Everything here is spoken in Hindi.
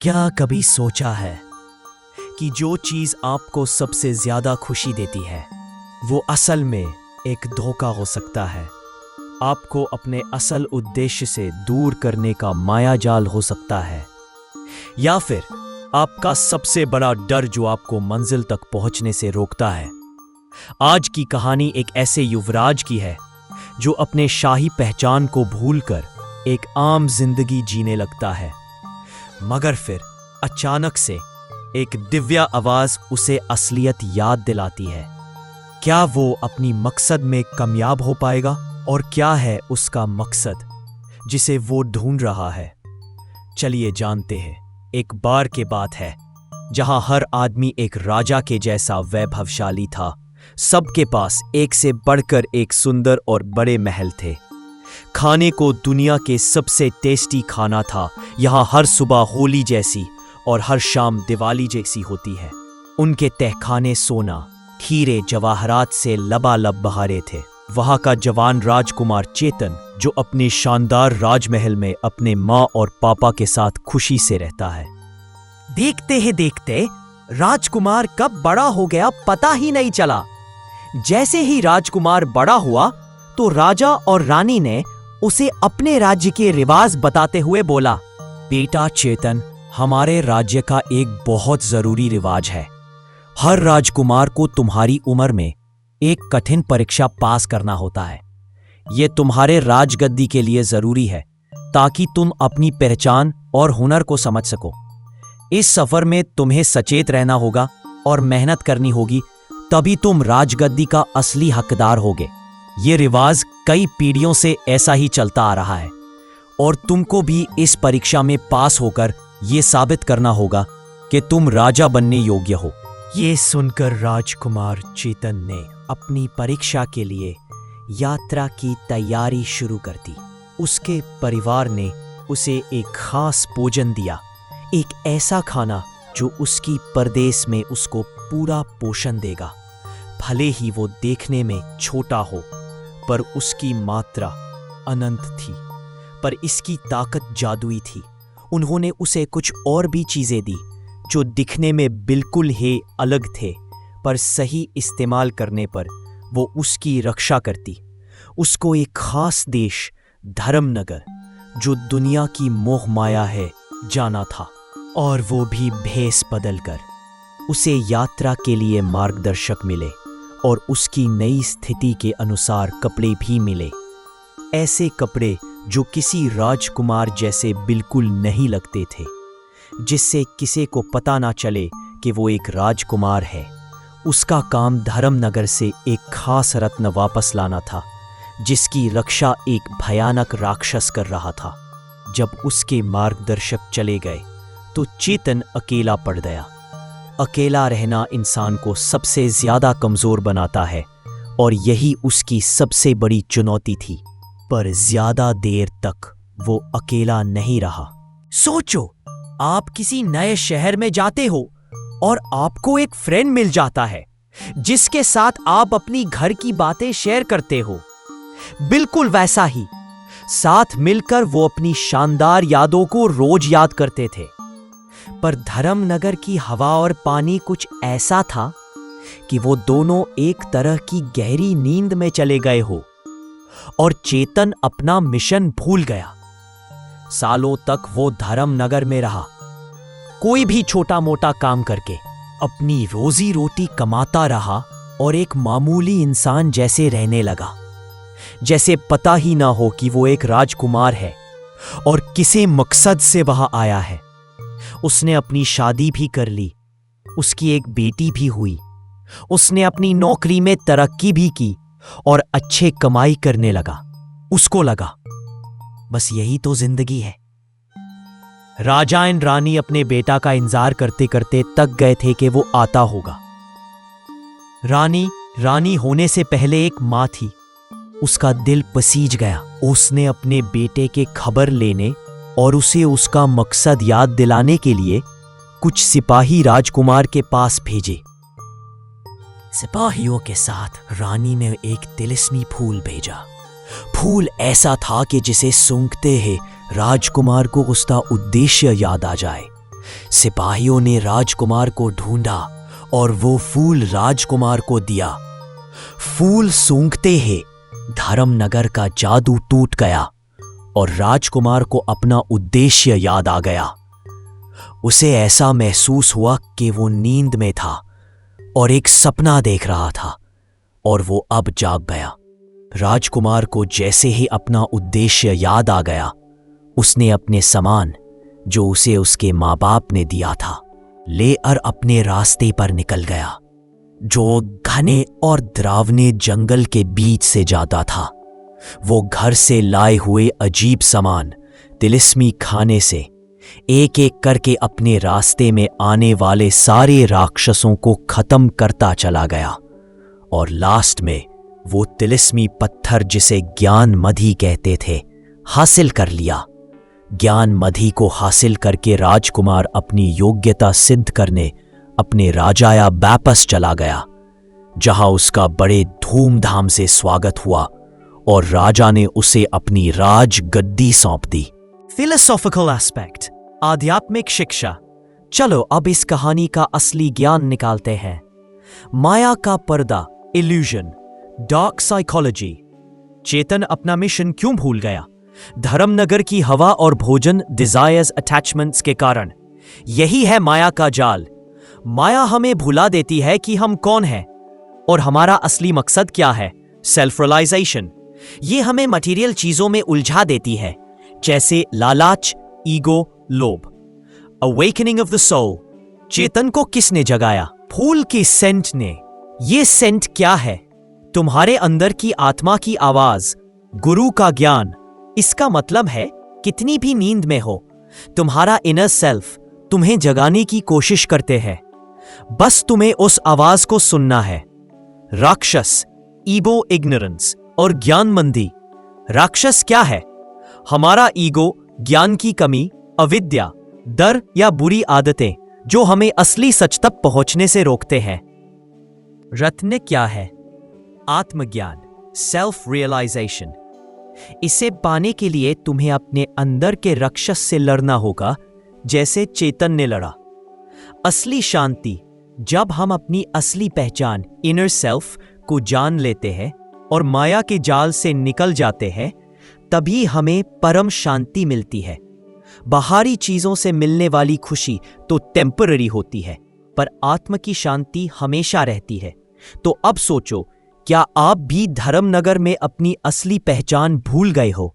क्या कभी सोचा है कि जो चीज आपको सबसे ज्यादा खुशी देती है वो असल में एक धोखा हो सकता है। आपको अपने असल उद्देश्य से दूर करने का मायाजाल हो सकता है, या फिर आपका सबसे बड़ा डर जो आपको मंजिल तक पहुंचने से रोकता है। आज की कहानी एक ऐसे युवराज की है जो अपने शाही पहचान को भूलकर एक आम जिंदगी जीने लगता है, मगर फिर अचानक से एक दिव्य आवाज उसे असलियत याद दिलाती है। क्या वो अपनी मकसद में कामयाब हो पाएगा, और क्या है उसका मकसद जिसे वो ढूंढ रहा है? चलिए जानते हैं। एक बार की बात है जहां हर आदमी एक राजा के जैसा वैभवशाली था। सबके पास एक से बढ़कर एक सुंदर और बड़े महल थे। खाने को दुनिया के सबसे टेस्टी खाना था। यहाँ हर सुबह होली जैसी और हर शाम दिवाली जैसी होती है। उनके तहखाने सोना, हीरे, जवाहरात से लबालब बहारे थे। वहाँ का जवान राजकुमार चेतन जो अपने शानदार राजमहल में अपने माँ और पापा के साथ खुशी से रहता है। देखते ही देखते राजकुमार कब बड़ा हो गया पता ही नहीं चला। जैसे ही राजकुमार बड़ा हुआ तो राजा और रानी ने उसे अपने राज्य के रिवाज बताते हुए बोला, बेटा चेतन, हमारे राज्य का एक बहुत जरूरी रिवाज है। हर राजकुमार को तुम्हारी उम्र में एक कठिन परीक्षा पास करना होता है। यह तुम्हारे राजगद्दी के लिए जरूरी है ताकि तुम अपनी पहचान और हुनर को समझ सको। इस सफर में तुम्हें सचेत रहना होगा और मेहनत करनी होगी, तभी तुम राजगद्दी का असली हकदार होगे। ये रिवाज कई पीढ़ियों से ऐसा ही चलता आ रहा है और तुमको भी इस परीक्षा में पास होकर ये साबित करना होगा कि तुम राजा बनने योग्य हो। ये सुनकर राजकुमार चेतन ने अपनी परीक्षा के लिए यात्रा की तैयारी शुरू कर दी। उसके परिवार ने उसे एक खास भोजन दिया, एक ऐसा खाना जो उसकी परदेश में उसको पूरा पोषण देगा। भले ही वो देखने में छोटा हो, पर उसकी मात्रा अनंत थी। पर इसकी ताकत जादुई थी। उन्होंने उसे कुछ और भी चीजें दी जो दिखने में बिल्कुल ही अलग थे, पर सही इस्तेमाल करने पर वो उसकी रक्षा करती। उसको एक खास देश धर्मनगर, जो दुनिया की मोह माया है, जाना था, और वो भी भेष बदलकर। उसे यात्रा के लिए मार्गदर्शक मिले और उसकी नई स्थिति के अनुसार कपड़े भी मिले। ऐसे कपड़े जो किसी राजकुमार जैसे बिल्कुल नहीं लगते थे, जिससे किसी को पता ना चले कि वो एक राजकुमार है। उसका काम धर्मनगर से एक खास रत्न वापस लाना था, जिसकी रक्षा एक भयानक राक्षस कर रहा था। जब उसके मार्गदर्शक चले गए तो चेतन अकेला पड़ गया। अकेला रहना इंसान को सबसे ज्यादा कमजोर बनाता है और यही उसकी सबसे बड़ी चुनौती थी। पर ज्यादा देर तक वो अकेला नहीं रहा। सोचो, आप किसी नए शहर में जाते हो और आपको एक फ्रेंड मिल जाता है जिसके साथ आप अपनी घर की बातें शेयर करते हो। बिल्कुल वैसा ही साथ मिलकर वो अपनी शानदार यादों को रोज याद करते थे। पर धर्मनगर की हवा और पानी कुछ ऐसा था कि वो दोनों एक तरह की गहरी नींद में चले गए हो, और चेतन अपना मिशन भूल गया। सालों तक वो धर्मनगर में रहा, कोई भी छोटा मोटा काम करके अपनी रोजी रोटी कमाता रहा और एक मामूली इंसान जैसे रहने लगा, जैसे पता ही ना हो कि वो एक राजकुमार है और किसी मकसद से वहां आया है। उसने अपनी शादी भी कर ली, उसकी एक बेटी भी हुई, उसने अपनी नौकरी में तरक्की भी की और अच्छे कमाई करने लगा। उसको लगा बस यही तो जिंदगी है। राजा एंड रानी अपने बेटा का इंतजार करते करते थक गए थे कि वो आता होगा। रानी होने से पहले एक माँ थी। उसका दिल पसीज गया। उसने अपने बेटे के खबर लेने और उसे उसका मकसद याद दिलाने के लिए कुछ सिपाही राजकुमार के पास भेजे। सिपाहियों के साथ रानी ने एक तिलिस्मी फूल भेजा। फूल ऐसा था कि जिसे सूंघते ही राजकुमार को उसका उद्देश्य याद आ जाए। सिपाहियों ने राजकुमार को ढूंढा और वो फूल राजकुमार को दिया। फूल सूंघते ही धर्मनगर का जादू टूट गया और राजकुमार को अपना उद्देश्य याद आ गया। उसे ऐसा महसूस हुआ कि वो नींद में था और एक सपना देख रहा था और वो अब जाग गया। राजकुमार को जैसे ही अपना उद्देश्य याद आ गया, उसने अपने सामान जो उसे उसके माँ बाप ने दिया था लेकर अपने रास्ते पर निकल गया, जो घने और डरावने जंगल के बीच से जाता था। वो घर से लाए हुए अजीब सामान तिलिस्मी खाने से एक एक करके अपने रास्ते में आने वाले सारे राक्षसों को खत्म करता चला गया और लास्ट में वो तिलिस्मी पत्थर जिसे ज्ञान मधि कहते थे हासिल कर लिया। ज्ञान मधि को हासिल करके राजकुमार अपनी योग्यता सिद्ध करने अपने राजाया वापस चला गया, जहां उसका बड़े धूमधाम से स्वागत हुआ और राजा ने उसे अपनी राज गद्दी सौंप दी। फिलोसॉफिकल एस्पेक्ट, आध्यात्मिक शिक्षा। चलो अब इस कहानी का असली ज्ञान निकालते हैं। माया का पर्दा, इल्यूजन, डार्क साइकोलॉजी। चेतन अपना मिशन क्यों भूल गया? धर्मनगर की हवा और भोजन, डिजायर्स, अटैचमेंट्स के कारण। यही है माया का जाल। माया हमें भुला देती है कि हम कौन हैं और हमारा असली मकसद क्या है। Self realisation. ये हमें मटेरियल चीजों में उलझा देती है, जैसे लालच, ईगो, लोभ। Awakening of the soul. चेतन को किसने जगाया? फूल की सेंट ने। ये सेंट क्या है? तुम्हारे अंदर की आत्मा की आवाज, गुरु का ज्ञान। इसका मतलब है कितनी भी नींद में हो, तुम्हारा इनर सेल्फ तुम्हें जगाने की कोशिश करते हैं। बस तुम्हें उस आवाज को सुनना है। राक्षस, ईगो, इग्नोरेंस और ज्ञान मंदी। राक्षस क्या है? हमारा ईगो, ज्ञान की कमी, अविद्या, डर या बुरी आदतें जो हमें असली सच तक पहुंचने से रोकते हैं। रत्न क्या है? आत्मज्ञान, सेल्फ रियलाइजेशन। इसे पाने के लिए तुम्हें अपने अंदर के राक्षस से लड़ना होगा, जैसे चेतन ने लड़ा। असली शांति, जब हम अपनी असली पहचान, इनर सेल्फ को जान लेते हैं और माया के जाल से निकल जाते हैं, तभी हमें परम शांति मिलती है। बाहरी चीजों से मिलने वाली खुशी तो टेम्पररी होती है, पर आत्म की शांति हमेशा रहती है। तो अब सोचो, क्या आप भी धर्मनगर में अपनी असली पहचान भूल गए हो?